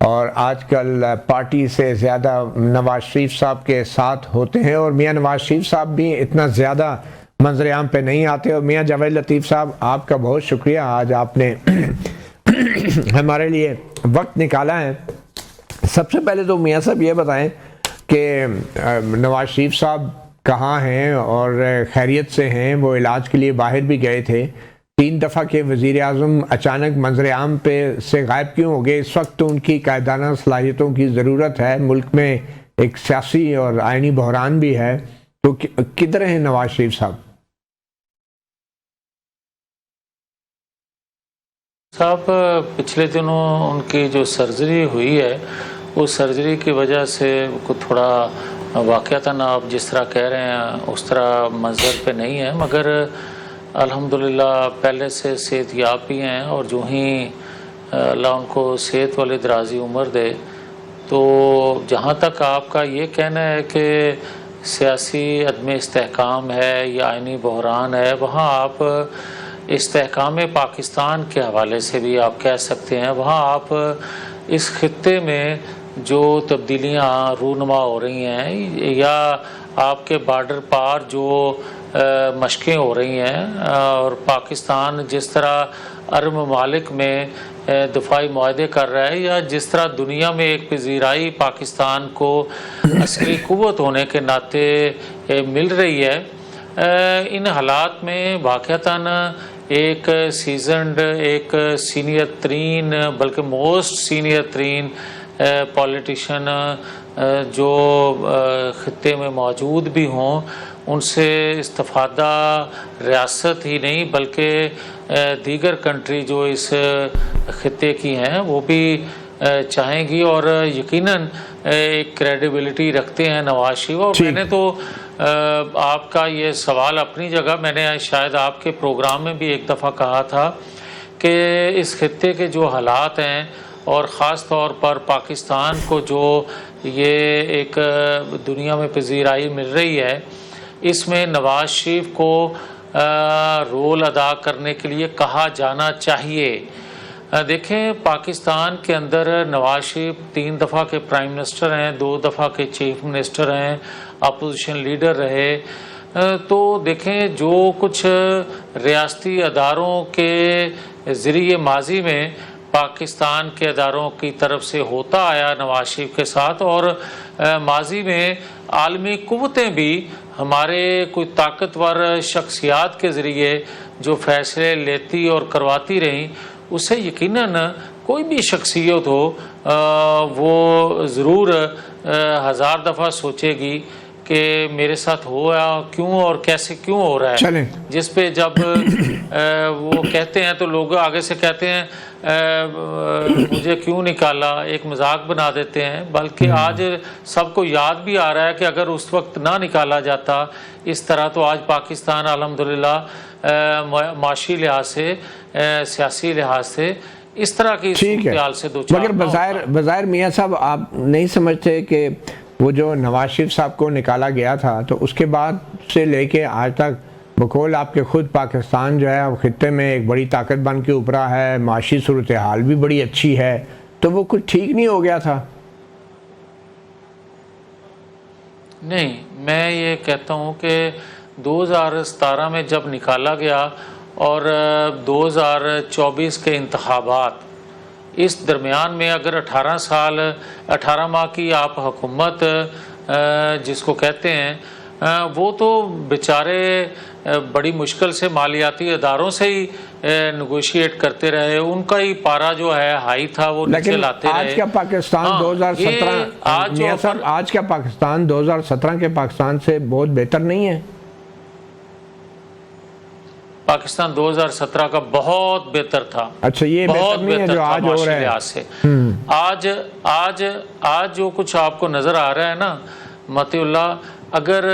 اور آج کل پارٹی سے زیادہ نواز شریف صاحب کے ساتھ ہوتے ہیں، اور میاں نواز شریف صاحب بھی اتنا زیادہ منظر عام پہ نہیں آتے۔ اور میاں جاوید لطیف صاحب، آپ کا بہت شکریہ، آج آپ نے ہمارے لیے وقت نکالا ہے۔ سب سے پہلے تو میاں صاحب یہ بتائیں کہ نواز شریف صاحب کہاں ہیں اور خیریت سے ہیں؟ وہ علاج کے لیے باہر بھی گئے تھے، 3 دفعہ کے وزیر اعظم اچانک منظر عام پہ سے غائب کیوں ہو گئے؟ اس وقت تو ان کی قائدانہ صلاحیتوں کی ضرورت ہے، ملک میں ایک سیاسی اور آئینی بحران بھی ہے، تو کدھر ہیں نواز شریف صاحب؟ پچھلے دنوں ان کی جو سرجری ہوئی ہے، اس سرجری کی وجہ سے تھوڑا واقعتاً آپ جس طرح کہہ رہے ہیں اس طرح منظر پہ نہیں ہے، مگر الحمدللہ پہلے سے صحت یاب بھی ہیں، اور جو ہی اللہ ان کو صحت والی درازی عمر دے، تو جہاں تک آپ کا یہ کہنا ہے کہ سیاسی عدم استحکام ہے یا آئینی بحران ہے، وہاں آپ استحکام پاکستان کے حوالے سے بھی آپ کہہ سکتے ہیں۔ وہاں آپ اس خطے میں جو تبدیلیاں رونما ہو رہی ہیں، یا آپ کے بارڈر پار جو مشقیں ہو رہی ہیں، اور پاکستان جس طرح عرب ممالک میں دفاعی معاہدے کر رہا ہے، یا جس طرح دنیا میں ایک پذیرائی پاکستان کو عسکری قوت ہونے کے ناطے مل رہی ہے، ان حالات میں واقعتاً ایک سیزنڈ، ایک سینئر ترین، بلکہ موسٹ سینئر ترین پولیٹیشین جو خطے میں موجود بھی ہوں، ان سے استفادہ ریاست ہی نہیں بلکہ دیگر کنٹری جو اس خطے کی ہیں وہ بھی چاہیں گی، اور یقیناً ایک کریڈیبلٹی رکھتے ہیں نواز شریف۔ اور میں نے تو آپ کا یہ سوال اپنی جگہ، میں نے شاید آپ کے پروگرام میں بھی ایک دفعہ کہا تھا کہ اس خطے کے جو حالات ہیں، اور خاص طور پر پاکستان کو جو یہ ایک دنیا میں پذیرائی مل رہی ہے، اس میں نواز شریف کو رول ادا کرنے کے لیے کہا جانا چاہیے۔ دیکھیں، پاکستان کے اندر نواز شریف 3 دفعہ کے پرائم منسٹر ہیں، 2 دفعہ کے چیف منسٹر ہیں، اپوزیشن لیڈر رہے، تو دیکھیں جو کچھ ریاستی اداروں کے ذریعے ماضی میں پاکستان کے اداروں کی طرف سے ہوتا آیا نواز شریف کے ساتھ، اور ماضی میں عالمی قوتیں بھی ہمارے کوئی طاقتور شخصیات کے ذریعے جو فیصلے لیتی اور کرواتی رہیں، اس سے یقیناً کوئی بھی شخصیت ہو وہ ضرور 1000 دفعہ سوچے گی کہ میرے ساتھ ہوا کیوں اور کیسے کیوں ہو رہا ہے، جس پہ جب وہ کہتے ہیں تو لوگ آگے سے کہتے ہیں مجھے کیوں نکالا، ایک مذاق بنا دیتے ہیں، بلکہ آج سب کو یاد بھی آ رہا ہے کہ اگر اس وقت نہ نکالا جاتا اس طرح، تو آج پاکستان الحمدللہ معاشی لحاظ سے، سیاسی لحاظ سے اس طرح کی صورتحال سے دو چار۔ مگر بظاہر میاں صاحب آپ نہیں سمجھتے کہ وہ جو نواز شریف صاحب کو نکالا گیا تھا، تو اس کے بعد سے لے کے آج تک بقول آپ کے خود پاکستان جو ہے خطے میں ایک بڑی طاقت بن کے ابھرا ہے، معاشی صورتحال بھی بڑی اچھی ہے، تو وہ کچھ ٹھیک نہیں ہو گیا تھا؟ نہیں، میں یہ کہتا ہوں کہ 2017 میں جب نکالا گیا اور 2024 کے انتخابات، اس درمیان میں اگر 18 ماہ کی آپ حکومت جس کو کہتے ہیں، وہ تو بیچارے بڑی مشکل سے مالیاتی اداروں سے ہی نیگوشیٹ کرتے رہے، ان کا ہی پارا جو ہے ہائی تھا وہ نیچے لاتے رہے۔ آج کا پاکستان 2017 آج کا پاکستان 2017 کے پاکستان سے بہت بہتر نہیں ہے؟ پاکستان 2017 کا بہت بہتر تھا۔ اچھا، یہ بہت نہیں ہے جو آج ہو رہا ہے؟ لحاظ سے آج جو کچھ آپ کو نظر آ رہا ہے نا متی اللہ، اگر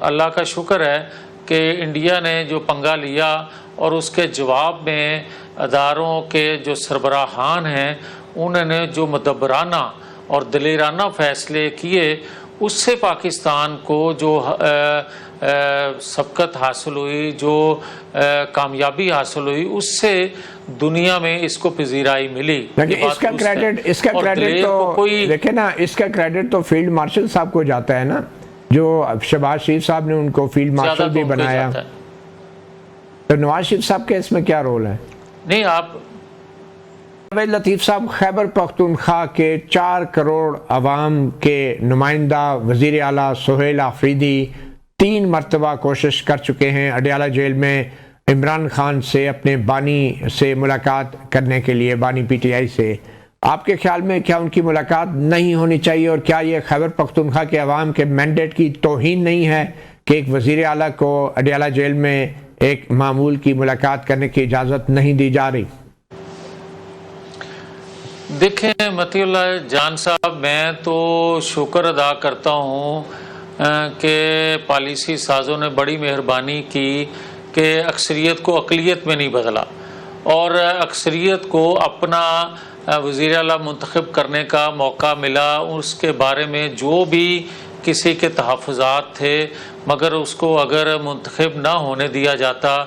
اللہ کا شکر ہے کہ انڈیا نے جو پنگا لیا اور اس کے جواب میں اداروں کے جو سربراہان ہیں انہوں نے جو مدبرانہ اور دلیرانہ فیصلے کیے، اس سے پاکستان کو جو سبقت حاصل ہوئی، جو کامیابی حاصل ہوئی، اس سے دنیا میں اس کو پذیرائی ملی۔ لیکن اس کا کریڈٹ تو کوئی دیکھیں نا، اس کا کریڈٹ تو فیلڈ مارشل صاحب کو جاتا ہے نا، جو شہباز شریف صاحب نے ان کو فیلڈ مارشل بھی بنایا، تو نواز شریف صاحب کے اس میں کیا رول ہے؟ نہیں، آپ جاوید لطیف صاحب خیبر پختونخوا کے 4 کروڑ عوام کے نمائندہ وزیر اعلیٰ سہیل آفریدی 3 مرتبہ کوشش کر چکے ہیں اڈیالہ جیل میں عمران خان سے اپنے بانی سے ملاقات کرنے کے لیے، بانی پی ٹی آئی سے۔ آپ کے خیال میں کیا ان کی ملاقات نہیں ہونی چاہیے، اور کیا یہ خیبر پختونخوا کے عوام کے مینڈیٹ کی توہین نہیں ہے کہ ایک وزیر اعلیٰ کو اڈیالہ جیل میں ایک معمول کی ملاقات کرنے کی اجازت نہیں دی جا رہی؟ دیکھیں مطیع اللہ جان صاحب، میں تو شکر ادا کرتا ہوں کہ پالیسی سازوں نے بڑی مہربانی کی کہ اکثریت کو اقلیت میں نہیں بدلا، اور اکثریت کو اپنا وزیر اعلیٰ منتخب کرنے کا موقع ملا۔ اس کے بارے میں جو بھی کسی کے تحفظات تھے، مگر اس کو اگر منتخب نہ ہونے دیا جاتا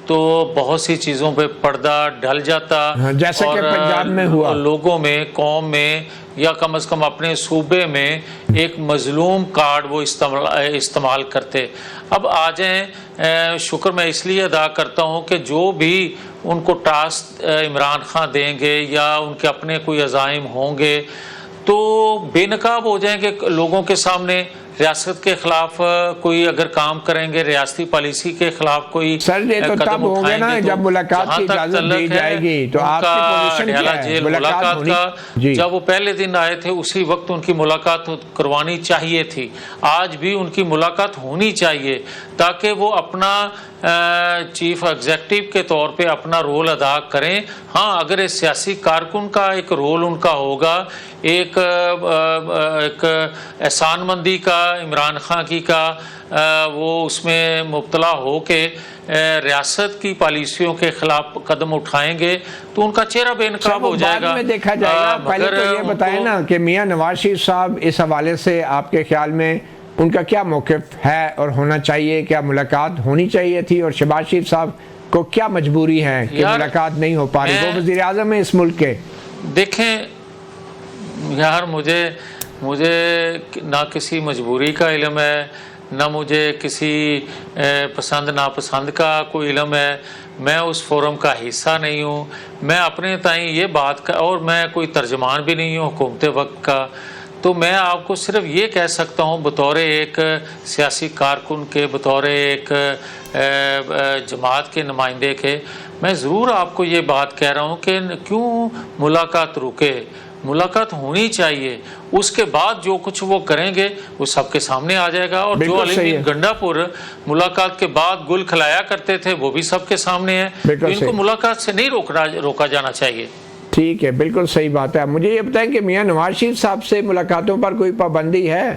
تو بہت سی چیزوں پہ پردہ ڈل جاتا، جیسا کہ پنجاب میں ہوا، لوگوں میں، قوم میں، یا کم از کم اپنے صوبے میں ایک مظلوم کارڈ وہ استعمال کرتے۔ اب آ جائیں، شکر میں اس لیے ادا کرتا ہوں کہ جو بھی ان کو ٹاسک عمران خان دیں گے یا ان کے اپنے کوئی عزائم ہوں گے تو بے نقاب ہو جائیں گے لوگوں کے سامنے۔ ریاست کے خلاف کوئی اگر کام کریں گے، ریاستی پالیسی کے خلاف کوئی سر یہ تو تب ہوں گے نا جب ملاقات کی اجازت دی جائے گی، تو آپ کی پوزیشن کیا ہے؟ ملاقات کا جب وہ پہلے دن آئے تھے اسی وقت ان کی ملاقات کروانی چاہیے تھی، آج بھی ان کی ملاقات ہونی چاہیے تاکہ وہ اپنا چیف ایگزیکٹو کے طور پہ اپنا رول ادا کریں۔ ہاں، اگر ایک سیاسی کارکن کا ایک رول ان کا ہوگا، ایک احسان مندی کا، عمران خان کی کا، وہ اس میں مبتلا ہو کے ریاست کی پالیسیوں کے خلاف قدم اٹھائیں گے تو ان کا چہرہ بے نقاب ہو جائے گا۔ بعد میں دیکھا جائے گا، پہلے تو یہ بتائیں نا کہ میاں نواز شریف صاحب اس حوالے سے آپ کے خیال میں ان کا کیا موقف ہے اور ہونا چاہیے؟ کیا ملاقات ہونی چاہیے تھی، اور شہباز شریف صاحب کو کیا مجبوری ہے کہ ملاقات نہیں ہو پا رہی؟ وہ وزیر اعظم ہیں اس ملک کے۔ دیکھیں یار، مجھے نہ کسی مجبوری کا علم ہے، نہ مجھے کسی پسند ناپسند کا کوئی علم ہے، میں اس فورم کا حصہ نہیں ہوں۔ میں اپنے تائیں یہ بات کا، اور میں کوئی ترجمان بھی نہیں ہوں حکومت وقت کا، تو میں آپ کو صرف یہ کہہ سکتا ہوں بطور ایک سیاسی کارکن کے، بطور ایک جماعت کے نمائندے کے، میں ضرور آپ کو یہ بات کہہ رہا ہوں کہ کیوں ملاقات رکے، ملاقات ہونی چاہیے۔ اس کے بعد جو کچھ وہ کریں گے وہ سب کے سامنے آ جائے گا، اور جو علی گنڈا پور ملاقات کے بعد گل کھلایا کرتے تھے وہ بھی سب کے سامنے ہے۔ ان کو ملاقات سے نہیں روکا جانا چاہیے۔ ٹھیک ہے، بالکل صحیح بات ہے۔ مجھے یہ بتائیں کہ میاں نواز شریف صاحب سے ملاقاتوں پر کوئی پابندی ہے؟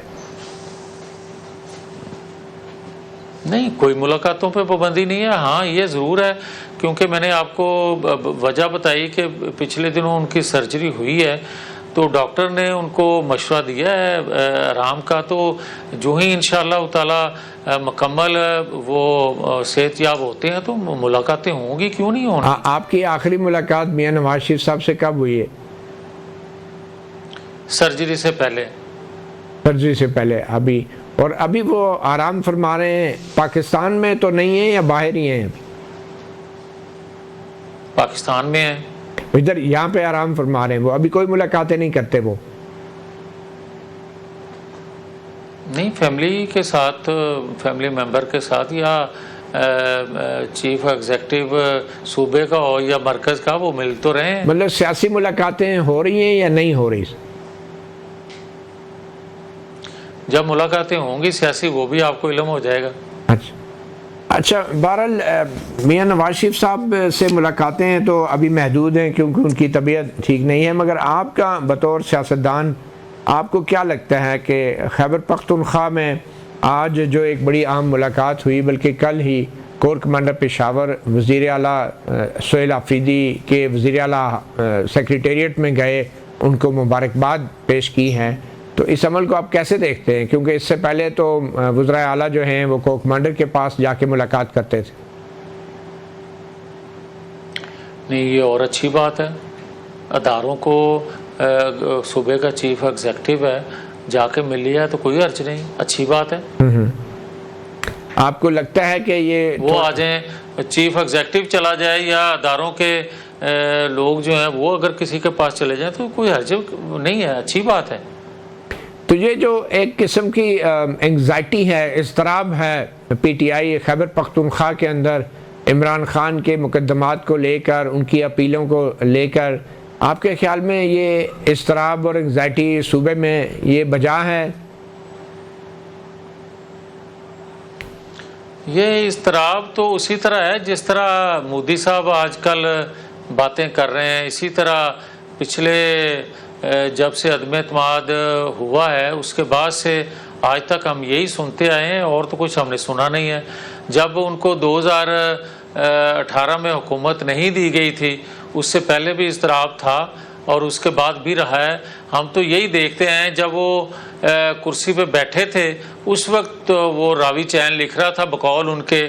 نہیں، کوئی ملاقاتوں پہ پابندی نہیں ہے۔ ہاں یہ ضرور ہے، کیونکہ میں نے آپ کو وجہ بتائی کہ پچھلے دنوں ان کی سرجری ہوئی ہے، تو ڈاکٹر نے ان کو مشورہ دیا ہے آرام کا، تو جو ہی انشاءاللہ تعالی مکمل وہ صحت یاب ہوتے ہیں تو ملاقاتیں ہوں گی، کیوں نہیں ہونی۔ آپ کی آخری ملاقات میاں نواز شریف صاحب سے کب ہوئی ہے؟ سرجری سے پہلے۔ سرجری سے پہلے ابھی؟ اور ابھی وہ آرام فرما رہے ہیں، پاکستان میں تو نہیں ہیں یا باہر ہی ہیں؟ پاکستان میں ہیں، ادھر یہاں پہ آرام فرما رہے ہیں وہ، ابھی کوئی ملاقاتیں نہیں کرتے وہ؟ نہیں، فیملی کے ساتھ، فیملی ممبر کے ساتھ، یا چیف ایگزیکٹو صوبے کا ہو یا مرکز کا، وہ مل تو رہے ہیں۔ مطلب سیاسی ملاقاتیں ہو رہی ہیں یا نہیں ہو رہی؟ جب ملاقاتیں ہوں گی سیاسی، وہ بھی آپ کو علم ہو جائے گا۔ اچھا، بہرحال میاں نواز شریف صاحب سے ملاقاتیں تو ابھی محدود ہیں کیونکہ ان کی طبیعت ٹھیک نہیں ہے، مگر آپ کا بطور سیاستدان آپ کو کیا لگتا ہے کہ خیبر پختونخوا میں آج جو ایک بڑی اہم ملاقات ہوئی، بلکہ کل ہی کور کمانڈر پشاور وزیر اعلیٰ سہیل آفریدی کے وزیر اعلیٰ سیکریٹریٹ میں گئے، ان کو مبارکباد پیش کی ہیں، تو اس عمل کو آپ کیسے دیکھتے ہیں؟ کیونکہ اس سے پہلے تو وزرائے اعلیٰ جو ہیں وہ کو کمانڈر کے پاس جا کے ملاقات کرتے تھے. نہیں، یہ اور اچھی بات ہے. اداروں کو صوبے کا چیف ایگزیکٹو ہے، جا کے مل لیا تو کوئی حرج نہیں، اچھی بات ہے. آپ کو لگتا ہے کہ یہ وہ آ جائیں، چیف ایگزیکٹو چلا جائے یا اداروں کے لوگ جو ہیں وہ اگر کسی کے پاس چلے جائیں تو کوئی حرج نہیں ہے، اچھی بات ہے. تو یہ جو ایک قسم کی انگزائٹی ہے، اضطراب ہے P T I Khyber Pakhtunkhwa کے اندر عمران خان کے مقدمات کو لے کر، ان کی اپیلوں کو لے کر، آپ کے خیال میں یہ اضطراب اور انگزائٹی صوبے میں یہ بجا ہے؟ یہ اضطراب تو اسی طرح ہے جس طرح مودی صاحب آج کل باتیں کر رہے ہیں. اسی طرح پچھلے جب سے عدم اعتماد ہوا ہے اس کے بعد سے آج تک ہم یہی سنتے آئے ہیں، اور تو کچھ ہم نے سنا نہیں ہے. جب ان کو 2018 میں حکومت نہیں دی گئی تھی اس سے پہلے بھی اضطراب تھا اور اس کے بعد بھی رہا ہے. ہم تو یہی دیکھتے ہیں جب وہ کرسی پہ بیٹھے تھے اس وقت وہ راوی چین لکھ رہا تھا بقول ان کے